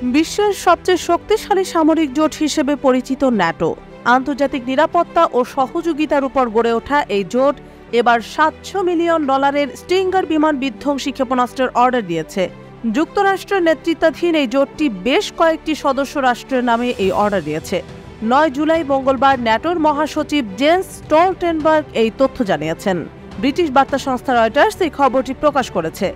বিশ্বের সবচেয়ে শক্তিশালী সামরিক জোট হিসেবে পরিচিত ন্যাটো, আন্তর্জাতিক নিরাপত্তা ও সহযোগিতার উপর গড়ে ওঠা এই জোট এবার $700 মিলিয়ন স্টিঙ্গার বিমান বিধ্বংসী ক্ষেপণাস্ত্রের অর্ডার দিয়েছে। যুক্তরাষ্ট্রের নেতৃত্বাধীন এই জোটটি বেশ কয়েকটি সদস্য রাষ্ট্রের নামে এই অর্ডার দিয়েছে। 9 জুলাই মঙ্গলবার ন্যাটোর মহাসচিব জেন্স স্টলটেনবার্গ এই তথ্য জানিয়েছেন। ব্রিটিশ বার্তা সংস্থা রয়টার্স এই খবরটি প্রকাশ করেছে।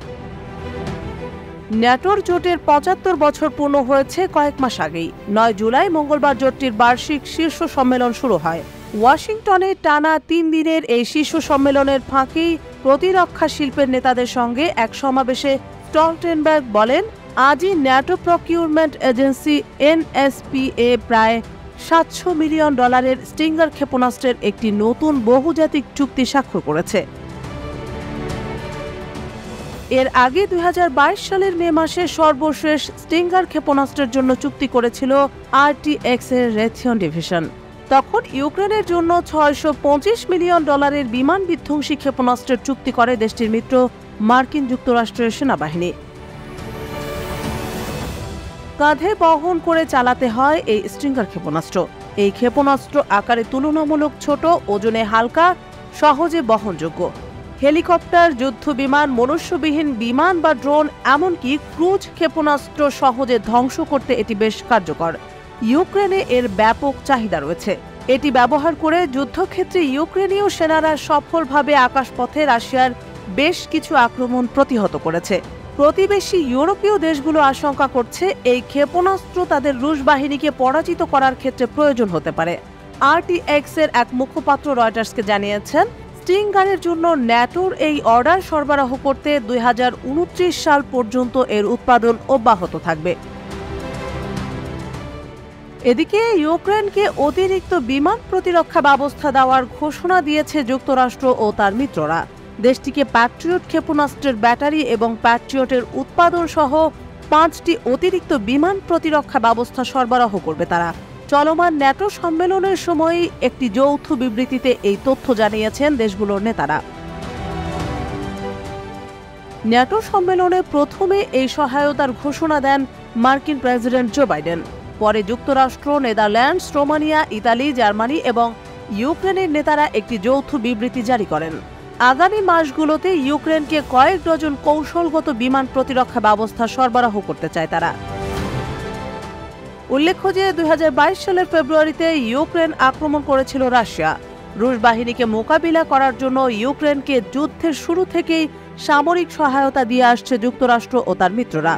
ন্যাটোর জোটের 75 বছর পূর্ণ হয়েছে কয়েক মাস আগেই। 9 জুলাই মঙ্গলবার জোটটির বার্ষিক শীর্ষ সম্মেলন শুরু হয়। ওয়াশিংটনে টানা 3 দিনের এই শীর্ষ সম্মেলনের ফাঁকেই প্রতিরক্ষা শিল্পের নেতাদের সঙ্গে এক সমাবেশে স্টলটেনবার্গ বলেন, আজই ন্যাটো প্রকিউরমেন্ট এজেন্সি NSPA প্রায় $700 মিলিয়ন স্টিঙ্গার ক্ষেপণাস্ত্রের একটি নতুন বহুজাতিক চুক্তি স্বাক্ষর করেছে। এর আগে 2022 সালের মে মাসে সর্বশেষ স্টিঙ্গার ক্ষেপণাস্ত্রের জন্য চুক্তি করেছিল RTX এর রেথিয়ন ডিভিশন। তখন ইউক্রেনের জন্য $625 মিলিয়ন বিমান বিধ্বংসী ক্ষেপণাস্ত্রের চুক্তি করে দেশটির মিত্র মার্কিন যুক্তরাষ্ট্রের সেনাবাহিনী। কাঁধে বহন করে চালাতে হয় এই স্টিঙ্গার ক্ষেপণাস্ত্র। এই ক্ষেপণাস্ত্র আকারে তুলনামূলক ছোট, ওজনে হালকা, সহজে বহনযোগ্য। হেলিকপ্টার, যুদ্ধবিমান, মনুষ্যবিহীন বিমান বা ড্রোন, এমনকি ক্রুজ ক্ষেপণাস্ত্র সহজে ধ্বংস করতে এটি বেশ কার্যকর। ইউক্রেনে এর ব্যাপক চাহিদা রয়েছে। এটি ব্যবহার করে যুদ্ধক্ষেত্রে ইউক্রেনীয় সেনারা সফলভাবে আকাশপথে রাশিয়ার বেশ কিছু আক্রমণ প্রতিহত করেছে। প্রতিবেশী ইউরোপীয় দেশগুলো আশঙ্কা করছে এই ক্ষেপণাস্ত্র তাদের রুশ বাহিনীকে পরাজিত করার ক্ষেত্রে প্রয়োজন হতে পারে। RTX এর এক মুখপাত্র রয়টার্সকে জানিয়েছেন, স্টিঙ্গারের জন্য ন্যাটোর এই অর্ডার সরবরাহ করতে 2029 সাল পর্যন্ত এর উৎপাদন অব্যাহত থাকবে। এদিকে ইউক্রেনকে অতিরিক্ত বিমান প্রতিরক্ষা ব্যবস্থা দেওয়ার ঘোষণা দিয়েছে যুক্তরাষ্ট্র ও তার মিত্ররা। দেশটিকে প্যাট্রিয়ট ক্ষেপণাস্ত্রের ব্যাটারি এবং প্যাট্রিয়টের উৎপাদন সহ 5টি অতিরিক্ত বিমান প্রতিরক্ষা ব্যবস্থা সরবরাহ করবে তারা। চলমান ন্যাটো সম্মেলনের সময়ই একটি যৌথ বিবৃতিতে এই তথ্য জানিয়েছেন দেশগুলোর নেতারা। ন্যাটো সম্মেলনে প্রথমে এই সহায়তার ঘোষণা দেন মার্কিন প্রেসিডেন্ট জো বাইডেন। পরে যুক্তরাষ্ট্র, নেদারল্যান্ডস, রোমানিয়া, ইতালি, জার্মানি এবং ইউক্রেনের নেতারা একটি যৌথ বিবৃতি জারি করেন। আগামী মাসগুলোতে ইউক্রেনকে কয়েক ডজন কৌশলগত বিমান প্রতিরক্ষা ব্যবস্থা সরবরাহ করতে চায় তারা। উল্লেখ্য যে 2022 সালের ফেব্রুয়ারিতে ইউক্রেন আক্রমণ করেছিল রাশিয়া। রুশ বাহিনীকে মোকাবিলা করার জন্য ইউক্রেনকে যুদ্ধের শুরু থেকেই সামরিক সহায়তা দিয়ে আসছে যুক্তরাষ্ট্র ও তার মিত্ররা।